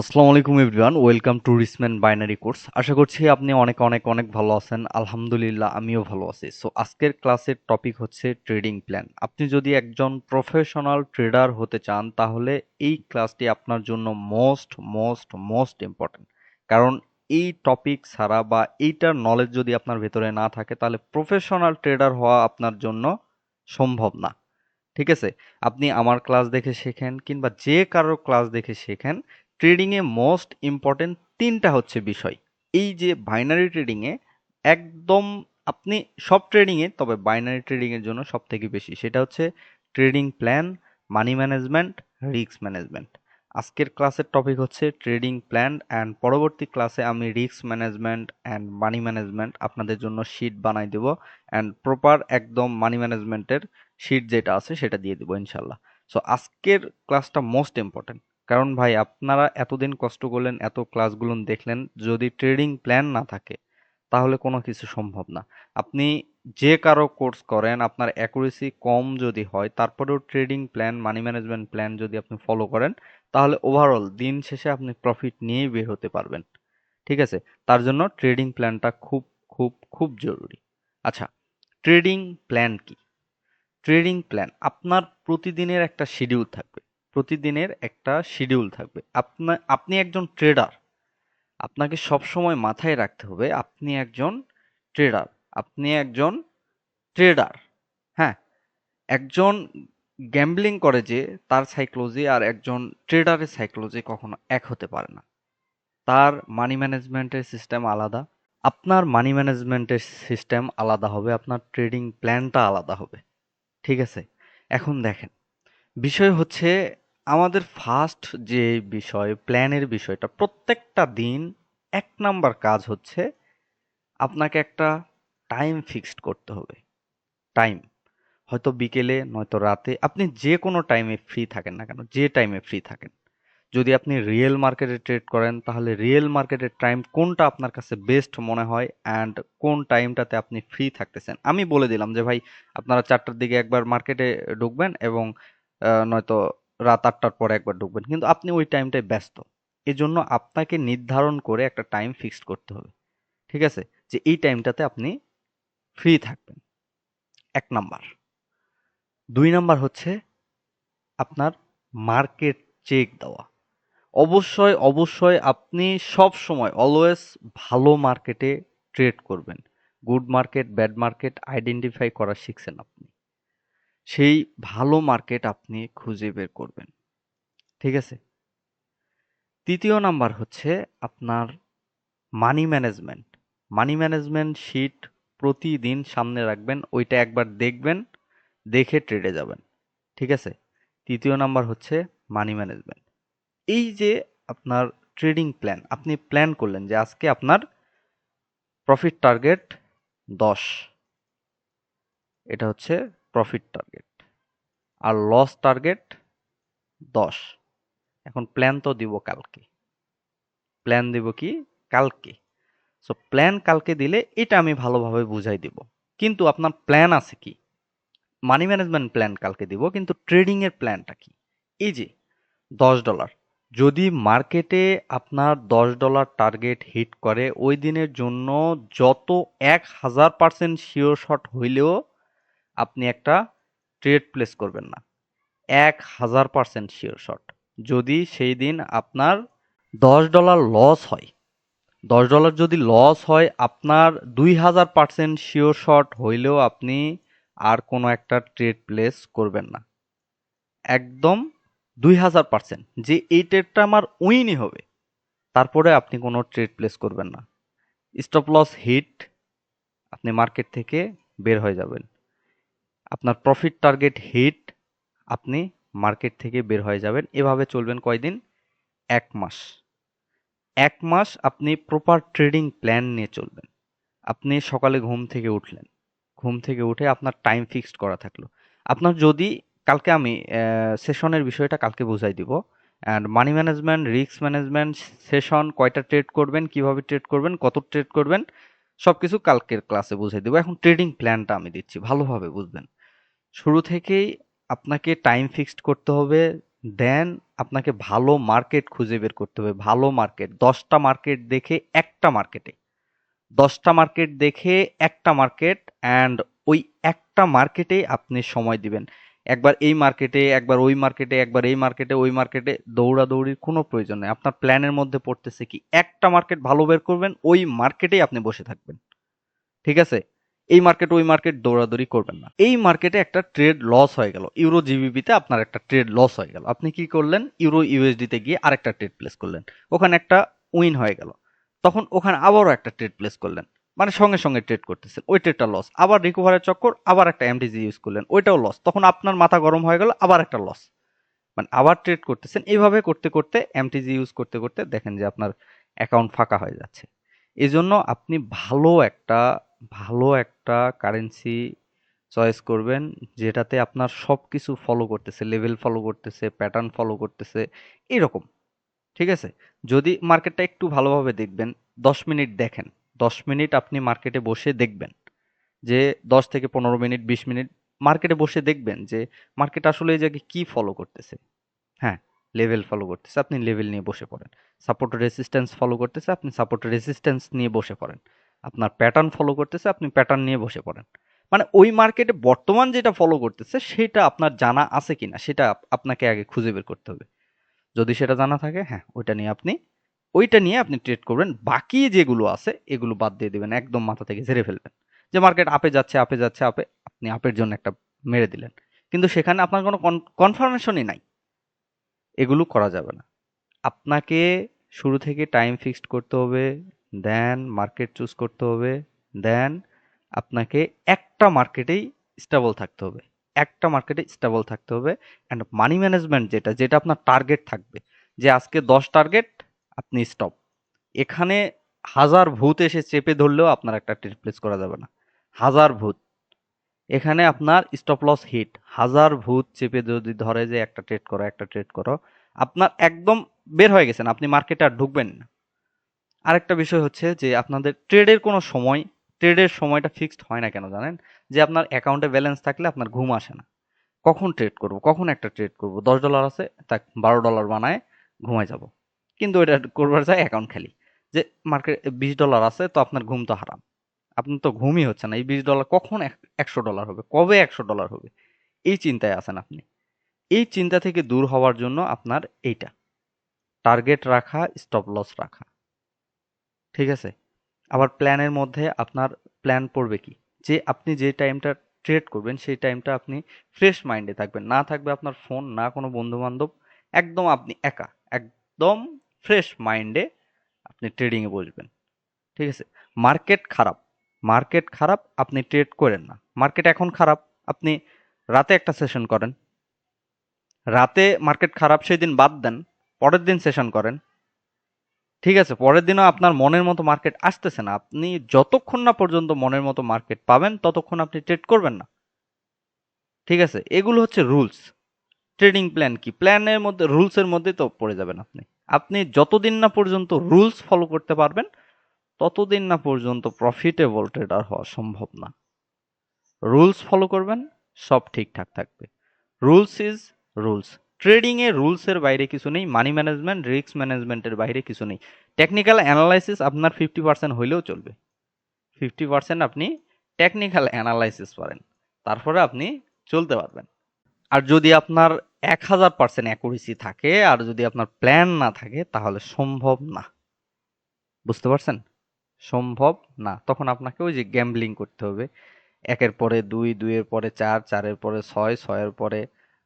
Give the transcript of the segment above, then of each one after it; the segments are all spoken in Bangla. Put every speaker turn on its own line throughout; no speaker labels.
আসসালামু আলাইকুম everyone, welcome to Rissman binary course. আশা করছি আপনি অনেক অনেক অনেক ভালো আছেন। আলহামদুলিল্লাহ আমিও ভালো আছি। সো আজকের ক্লাসের টপিক হচ্ছে ট্রেডিং প্ল্যান। আপনি যদি একজন প্রফেশনাল ট্রেডার হতে চান তাহলে এই ক্লাসটি আপনার জন্য মোস্ট মোস্ট মোস্ট ইম্পর্ট্যান্ট। কারণ এই টপিক ছাড়া বা এইটার নলেজ যদি আপনার ভেতরে না থাকে তাহলে প্রফেশনাল ট্রেডার হওয়া আপনার জন্য সম্ভব না। ঠিক আছে? আপনি আমার ক্লাস দেখে শেখেন কিংবা যে কারোর ক্লাস দেখে শেখেন, ট্রেডিং এ মোস্ট ইম্পর্টেন্ট তিনটা হচ্ছে বিষয়। এই যে বাইনারি ট্রেডিং এ একদম আপনি সব ট্রেডিং এ, তবে বাইনারি ট্রেডিং এর জন্য সব থেকে বেশি সেটা হচ্ছে trading plan, money management, risk management. আজকের ক্লাসের টপিক হচ্ছে ট্রেডিং প্ল্যান অ্যান্ড পরবর্তী ক্লাসে আমি risk management and money management আপনাদের জন্য শিট বানাই দেব অ্যান্ড প্রপার একদম মানি ম্যানেজমেন্টের শিট যেটা আছে সেটা দিয়ে দিব ইনশাল্লাহ। সো আজকের ক্লাসটা মোস্ট ইম্পর্টেন্ট। কারণ ভাই আপনারা এতদিন কষ্ট করলেন, এত ক্লাসগুলো দেখলেন, যদি ট্রেডিং প্ল্যান না থাকে তাহলে কোনো কিছু সম্ভব না। আপনি যে কারো কোর্স করেন, আপনার অ্যাকুরেসি কম যদি হয় তারপরেও trading plan, money management plan যদি আপনি ফলো করেন তাহলে ওভারঅল দিন শেষে আপনি প্রফিট নিয়েই বের হতে পারবেন। ঠিক আছে? তার জন্য ট্রেডিং প্ল্যানটা খুব খুব খুব জরুরি। আচ্ছা, ট্রেডিং প্ল্যান কি? ট্রেডিং প্ল্যান আপনার প্রতিদিনের একটা শিডিউল থাকবে। প্রতিদিনের একটা শিডিউল থাকবে। আপনি একজন ট্রেডার। আপনাকে সবসময় মাথায় রাখতে হবে আপনি একজন ট্রেডার। আপনি একজন ট্রেডার। হ্যাঁ, একজন গ্যাম্বলিং করে যে তার সাইকোলজি আর একজন ট্রেডারের সাইকোলজি কখনো এক হতে পারে না। তার মানি ম্যানেজমেন্টের সিস্টেম আলাদা। আপনার মানি ম্যানেজমেন্টের সিস্টেম আলাদা হবে, আপনার ট্রেডিং প্ল্যানটা আলাদা হবে। ঠিক আছে? এখন দেখেন, বিষয় হচ্ছে আমাদের ফার্স্ট যে বিষয় প্ল্যানের বিষয়টা, প্রত্যেকটা দিন এক নাম্বার কাজ হচ্ছে আপনাকে একটা টাইম ফিক্সড করতে হবে। টাইম হয়তো বিকেলে নয়তো রাতে, আপনি যে কোনো টাইমে ফ্রি থাকেন না কেন, যে টাইমে ফ্রি থাকেন। যদি আপনি রিয়েল মার্কেটে ট্রেড করেন তাহলে রিয়েল মার্কেটের টাইম কোনটা আপনার কাছে বেস্ট মনে হয় অ্যান্ড কোন টাইমটাতে আপনি ফ্রি থাকতেছেন। আমি বলে দিলাম যে ভাই আপনারা 4টার দিকে একবার মার্কেটে ঢুকবেন এবং নয়তো রাত 8টার পরে একবার ঢুকবেন, কিন্তু আপনি ওই টাইমটায় ব্যস্ত। এজন্য আপনাকে নির্ধারণ করে একটা টাইম ফিক্সড করতে হবে। ঠিক আছে? যে এই টাইমটাতে আপনি ফ্রি থাকবেন। 1 নাম্বার। 2 নাম্বার হচ্ছে আপনার মার্কেট চেক দেওয়া। অবশ্যই অবশ্যই আপনি সব সময় অলওয়েজ ভালো মার্কেটে ট্রেড করবেন। Good market, bad market identify করা শিখছেন আপনি। সেই ভালো মার্কেট আপনি খুঁজে বের করবেন। ঠিক আছে? 3য় নাম্বার হচ্ছে আপনার money management. Money management sheet প্রতিদিন সামনে রাখবেন, ওইটা একবার দেখবেন, দেখে ট্রেডে যাবেন। ঠিক আছে? 3য় নাম্বার হচ্ছে মানি ম্যানেজমেন্ট। এই যে আপনার ট্রেডিং প্ল্যান, আপনি প্ল্যান করলেন যে আজকে আপনার প্রফিট টার্গেট 10, এটা হচ্ছে প্রফিট টার্গেট, আর লস টার্গেট 10। এখন প্ল্যান তো দিব কালকে, প্ল্যান দিব কি কালকে। সো প্ল্যান কালকে দিলে এটা আমি ভালোভাবে বুঝাই দিব, কিন্তু আপনার প্ল্যান আছে কি? মানি ম্যানেজমেন্ট প্ল্যান কালকে দিব, কিন্তু ট্রেডিং এর প্ল্যানটা কি? এই যে $10, যদি মার্কেটে আপনার $10 টার্গেট হিট করে ওই দিনের জন্য যত 1000% শিওর শট হইলেও আপনি একটা ট্রেড প্লেস করবেন না। 1000% শিওর শট। যদি সেই দিন আপনার $10 লস হয়, $10 যদি লস হয়, আপনার 2000% শিওর শট হইলেও আপনি আর কোনো একটা ট্রেড প্লেস করবেন না। একদম 2000% যে এই ট্রেডটা আমার উইনই হবে, তারপরে আপনি কোনো ট্রেড প্লেস করবেন না। স্টপ লস হিট, আপনি মার্কেট থেকে বের হয়ে যাবেন। আপনার প্রফিট টার্গেট হিট, আপনি মার্কেট থেকে বের হয়ে যাবেন। এভাবে চলবেন কয়দিন? 1 মাস। 1 মাস আপনি প্রপার ট্রেডিং প্ল্যান নিয়ে চলবেন। আপনি সকালে ঘুম থেকে উঠলেন, ঘুম থেকে উঠে আপনার টাইম ফিক্সড করা থাকলো। আপনার যদি কালকে আমি সেশনের বিষয়টা কালকে বুঝাই দিব, and money management, risk management session, কয়টা ট্রেড করবেন, কিভাবে ট্রেড করবেন, কত ট্রেড করবেন, সবকিছু কালকের ক্লাসে বুঝাই দেবো। এখন ট্রেডিং প্ল্যানটা আমি দিচ্ছি, ভালোভাবে বুঝবেন। শুরু থেকেই আপনাকে টাইম ফিক্সড করতে হবে, দেন আপনাকে ভালো মার্কেট খুঁজে বের করতে হবে। ভালো মার্কেট, 10টা মার্কেট দেখে একটা মার্কেটে, 10টা মার্কেট দেখে একটা মার্কেট, অ্যান্ড ওই একটা মার্কেটেই আপনি সময় দিবেন। একবার এই মার্কেটে, একবার ওই মার্কেটে, একবার এই মার্কেটে, ওই মার্কেটে দৌড়াদৌড়ির কোনো প্রয়োজন নেই। আপনার প্ল্যানের মধ্যে পড়তেছে কি, একটা মার্কেট ভালো বের করবেন, ওই মার্কেটেই আপনি বসে থাকবেন। ঠিক আছে? এই মার্কেট ওই মার্কেট দৌড়াদৌড়ি করবেন না। এই মার্কেটে একটা ট্রেড লস হয়ে গেল, ইউরো জিবিপিতে আপনার একটা ট্রেড লস হয়ে গেল, আপনি কি করলেন, ইউরো ইউএসডিতে গিয়ে আরেকটা ট্রেড প্লেস করলেন, ওখানে একটা উইন হয়ে গেল, তখন ওখানে আবারও একটা ট্রেড প্লেস করলেন, মানে সঙ্গে সঙ্গে ট্রেড করতেছেন, ওই ট্রেডটা লস, আবার রিকভারের চক্কর, আবার একটা এমটিজি ইউজ করলেন, ওইটাও লস, তখন আপনার মাথা গরম হয়ে গেল, আবার একটা লস, মানে আবার ট্রেড করতেছেন, এইভাবে করতে করতে এমটিজি ইউজ করতে করতে দেখেন যে আপনার অ্যাকাউন্ট ফাঁকা হয়ে যাচ্ছে। এজন্য আপনি ভালো একটা কারেন্সি চয়েস করবেন, যেটাতে আপনার সবকিছু ফলো করতেছে, লেভেল ফলো করতেছে, প্যাটার্ন ফলো করতেছে, এরকম। ঠিক আছে? যদি মার্কেটটা একটু ভালোভাবে দেখবেন, 10 মিনিট দেখেন, 10 মিনিট আপনি মার্কেটে বসে দেখবেন, যে 10 থেকে 15 মিনিট, 20 মিনিট মার্কেটে বসে দেখবেন যে মার্কেট আসলে এই জায়গায় কি ফলো করতেছে। হ্যাঁ, লেভেল ফলো করতেছে, আপনি লেভেল নিয়ে বসে পড়েন। সাপোর্ট রেসিস্ট্যান্স ফলো করতেছে, আপনি সাপোর্ট রেসিস্ট্যান্স নিয়ে বসে পড়েন। আপনার প্যাটার্ন ফলো করতেছে, আপনি প্যাটার্ন নিয়ে বসে পড়েন। মানে ওই মার্কেটে বর্তমান যেটা ফলো করতেছে সেটা আপনার জানা আছে কিনা সেটা আপনাকে আগে খুঁজে বের করতে হবে। যদি সেটা জানা থাকে, হ্যাঁ, ওইটা নিয়ে আপনি ট্রেড করবেন। বাকি যেগুলো আছে এগুলো বাদ দিয়ে দিবেন, একদম মাথা থেকে ঝেড়ে ফেলবেন। যে মার্কেট আপে যাচ্ছে, আপে যাচ্ছে, আপে, আপনি আপের জন্য একটা মেরে দিলেন, কিন্তু সেখানে আপনার কোনো কনফার্মেশনই নাই। এগুলো করা যাবে না। আপনাকে শুরু থেকে টাইম ফিক্সড করতে হবে, দেন মার্কেট চুজ করতে হবে, দেন আপনাকে একটা মার্কেটেই স্টেবল থাকতে হবে। একটা মার্কেটে স্টেবল থাকতে হবে। অ্যান্ড মানি ম্যানেজমেন্ট যেটা, যেটা আপনার টার্গেট থাকবে, যে আজকে 10 টার্গেট, আপনি স্টপ। এখানে হাজার ভূত এসে চেপে ধরলেও আপনার একটা ট্রেড প্লেস করা যাবে না। হাজার ভূত, এখানে আপনার স্টপ লস হিট, হাজার ভূত চেপে যদি ধরে যে একটা ট্রেড করো, একটা ট্রেড করো, আপনার একদম বের হয়ে গেছেন, আপনি মার্কেটে আর ঢুকবেন না। আরেকটা বিষয় হচ্ছে যে আপনাদের ট্রেডের কোনো সময়, ট্রেডের সময়টা ফিক্সড হয় না কেন জানেন? যে আপনার অ্যাকাউন্টে ব্যালেন্স থাকলে আপনার ঘুম আসে না। কখন ট্রেড করব, কখন একটা ট্রেড করব, $10 আছে, তাক $12 বানায় ঘুমায় যাব। কিন্তু এটা করবার যায় অ্যাকাউন্ট খালি। যে মার্কেট $20 আছে, তো আপনার ঘুম তো হারাম। আপনার তো ঘুমই হচ্ছে না, এই $20 কখন $100 হবে, কবে $100 হবে, এই চিন্তায় আছেন আপনি। এই চিন্তা থেকে দূর হওয়ার জন্য আপনার এইটা টার্গেট রাখা, স্টপ লস রাখা। ঠিক আছে? আবার প্ল্যানের মধ্যে আপনার প্ল্যান পড়বে কি, যে আপনি যে টাইমটা ট্রেড করবেন সেই টাইমটা আপনি ফ্রেশ মাইন্ডে থাকবেন, না থাকবে আপনার ফোন, না কোনো বন্ধু বান্ধব, একদম আপনি একা, একদম ফ্রেশ মাইন্ডে আপনি ট্রেডিং এ বসবেন। ঠিক আছে? মার্কেট খারাপ, মার্কেট খারাপ, আপনি ট্রেড করেন না। মার্কেট এখন খারাপ, আপনি রাতে একটা সেশন করেন, রাতে মার্কেট খারাপ সেই দিন বাদ দেন, পরের দিন সেশন করেন। ঠিক আছে? পরের দিনও আপনার মনের মতো মার্কেট আসতেছে না, আপনি যতক্ষণ না পর্যন্ত মনের মতো মার্কেট পাবেন ততক্ষণ আপনি ট্রেড করবেন না। ঠিক আছে? এগুলো হচ্ছে রুলস। ট্রেডিং প্ল্যান কি, প্ল্যানের মধ্যে, রুলস এর মধ্যে তো পড়ে যাবেন আপনি। আপনি যতদিন না পর্যন্ত রুলস ফলো করতে পারবেন ততদিন না পর্যন্ত প্রফিটেবল ট্রেডার হওয়া সম্ভব না। রুলস ফলো করবেন, সব ঠিকঠাক থাকবে। Rules is rules. Trading A rules এর বাইরে কিছু নেই, মানি ম্যানেজমেন্ট, রিস্ক ম্যানেজমেন্টের বাইরে কিছু নেই। টেকনিক্যাল অ্যানালাইসিস আপনার 50% হইলেও চলবে। 50% আপনি টেকনিক্যাল অ্যানালাইসিস পারেন, তারপরে আপনি চলতে পারবেন। আর যদি আপনার 1000% অ্যাকুরেসি থাকে, আর যদি আপনার প্ল্যান না থাকে, তাহলে সম্ভব না। বুঝতে পারছেন? সম্ভব না। তখন আপনাকে ওই যে গ্যাম্বলিং করতে হবে। একের পরে দুই, দুইয়ের পরে চার, চারের পরে ছয়, ছয়ের পরে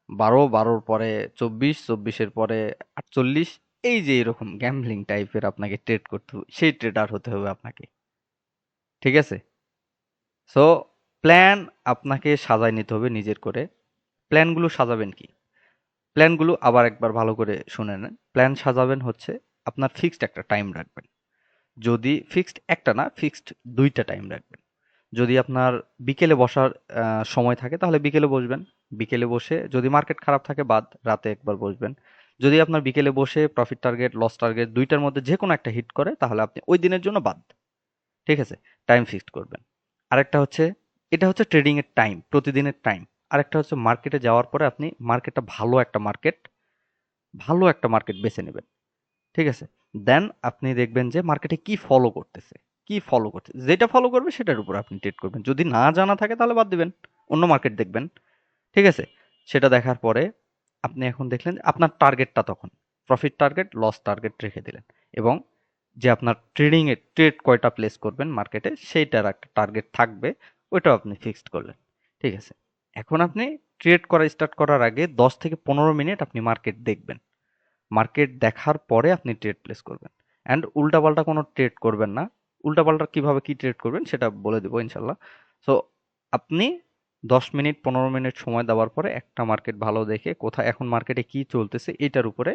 12, 12-র পরে 24, 24-এর পরে 48, এই যে এরকম গ্যাম্বলিং টাইপের আপনাকে ট্রেড করতে হবে, সেই ট্রেডার হতে হবে আপনাকে। ঠিক আছে? সো প্ল্যান আপনাকে সাজায় নিতে হবে নিজের করে। প্ল্যানগুলো সাজাবেন কি, প্ল্যানগুলো আবার একবার ভালো করে শুনে নেন। প্ল্যান সাজাবেন হচ্ছে আপনার ফিক্সড একটা টাইম রাখবেন। যদি ফিক্সড একটা না, ফিক্সড দুইটা টাইম রাখবেন। যদি আপনার বিকেলে বসার সময় থাকে তাহলে বিকেলে বসবেন। বিকেলে বসে যদি মার্কেট খারাপ থাকে বাদ, রাতে একবার বসবেন। যদি আপনার বিকেলে বসে প্রফিট টার্গেট, লস টার্গেট দুইটার মধ্যে যে কোনো একটা হিট করে তাহলে আপনি ওই দিনের জন্য বাদ। ঠিক আছে? টাইম ফিক্সড করবেন। আরেকটা হচ্ছে, এটা হচ্ছে ট্রেডিং এর টাইম, প্রতিদিনের টাইম। আরেকটা হচ্ছে মার্কেটে যাওয়ার পরে আপনি মার্কেটটা ভালো একটা মার্কেট, ভালো একটা মার্কেট বেছে নেবেন। ঠিক আছে? দেন আপনি দেখবেন যে মার্কেটে কি ফলো করতেছে, যেটা ফলো করবে সেটার উপর আপনি ট্রেড করবেন। যদি না জানা থাকে তাহলে বাদ দিবেন, অন্য মার্কেট দেখবেন। ঠিক আছে? সেটা দেখার পরে আপনি এখন দেখলেন যে আপনার টার্গেটটা তখন প্রফিট টার্গেট, লস টার্গেট রেখে দিলেন এবং যে আপনার ট্রেডিং এ ট্রেড কয়টা প্লেস করবেন মার্কেটে সেইটার একটা টার্গেট থাকবে, ওইটাও আপনি ফিক্সড করলেন। ঠিক আছে? এখন আপনি ট্রেড করা স্টার্ট করার আগে 10 থেকে 15 মিনিট আপনি মার্কেট দেখবেন। মার্কেট দেখার পরে আপনি ট্রেড প্লেস করবেন। অ্যান্ড উল্টাপাল্টা কোনো ট্রেড করবেন না। উল্টাপাল্টা কিভাবে কি ট্রেড করবেন সেটা বলে দেবো ইনশাল্লাহ। সো আপনি 10 মিনিট 15 মিনিট সময় দেওয়ার পরে একটা মার্কেট ভালো দেখে কোথায় এখন মার্কেটে কি চলতেছে এটার উপরে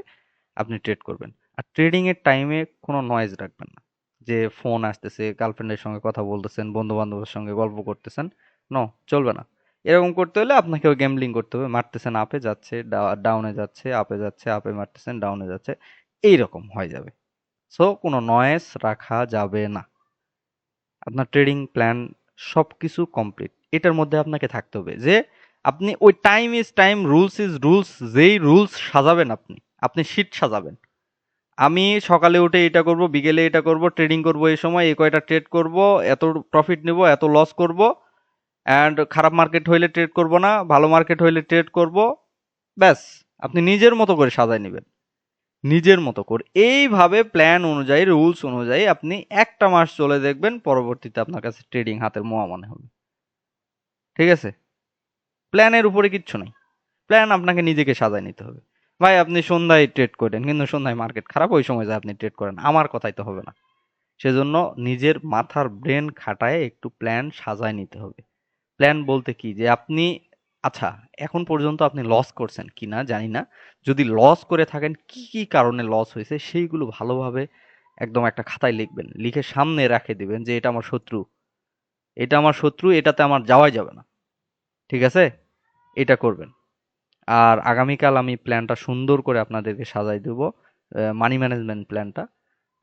আপনি ট্রেড করবেন। আর ট্রেডিং এর টাইমে কোনো নয়েজ রাখবেন না, যে ফোন আসতেছে, গার্লফ্রেন্ডের সঙ্গে কথা বলতেছেন, বন্ধু বান্ধবের সঙ্গে গল্প করতেছেন, নো, চলবে না। এরকম করতে হলে আপনাকে ওই গ্যাম্বলিং করতে হবে, মারতেছেন আপে যাচ্ছে, ডাউনে যাচ্ছে, আপে যাচ্ছে, আপে মারতেছেন, ডাউনে যাচ্ছে, এইরকম হয়ে যাবে। সো কোনো নয়েজ রাখা যাবে না। আপনার ট্রেডিং প্ল্যান সবকিছু কমপ্লিট। এটার মধ্যে আপনাকে থাকতে হবে যে আপনি ওই time is time, rules is rules, যেই রুলস সাজাবেন আপনি, আপনি শিট সাজাবেন। আমি সকালে উঠে এটা করব, বিকেলে এটা করব, ট্রেডিং করব, এই সময় এই কয়টা ট্রেড করব, এত প্রফিট নিব, এত লস করব, অ্যান্ড খারাপ মার্কেট হইলে ট্রেড করব না, ভালো মার্কেট হইলে ট্রেড করব। ব্যাস, আপনি নিজের মতো করে সাজায় নেবেন, নিজের মতো করে এইভাবে প্ল্যান অনুযায়ী, রুলস অনুযায়ী আপনি একটা মাস চলে দেখবেন, পরবর্তীতে আপনার কাছে ট্রেডিং হাতের মোয়া মনে হবে। ঠিক আছে? প্ল্যানের উপরে কিচ্ছু নেই, প্ল্যান আপনাকে নিজেকে সাজায় নিতে হবে। ভাই আপনি সন্ধ্যায় ট্রেড করেন কিন্তু সন্ধ্যায় মার্কেট খারাপ, ওই সময় যায় আপনি ট্রেড করেন, আমার কথাই তো হবে না। সেজন্য নিজের মাথার ব্রেন খাটায় একটু প্ল্যান সাজায় নিতে হবে। প্ল্যান বলতে কি যে আপনি, আচ্ছা, এখন পর্যন্ত আপনি লস করছেন কিনা জানি না, যদি লস করে থাকেন কি কি কারণে লস হয়েছে সেইগুলো ভালোভাবে একদম একটা খাতায় লিখবেন, লিখে সামনে রেখে দিবেন যে এটা আমার শত্রু, এটা আমার শত্রু, এটাতে আমার যাওয়াই যাবে না। ঠিক আছে? এটা করবেন। আর আগামীকাল আমি প্ল্যানটা সুন্দর করে আপনাদেরকে সাজাই দেব, মানি ম্যানেজমেন্ট প্ল্যানটা,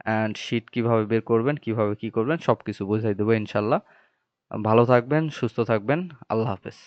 অ্যান্ড শীট কিভাবে বের করবেন, কিভাবে কি করবেন সবকিছু বুঝাই দেবো ইনশাল্লাহ। ভালো থাকবেন, সুস্থ থাকবেন। আল্লাহ হাফেজ।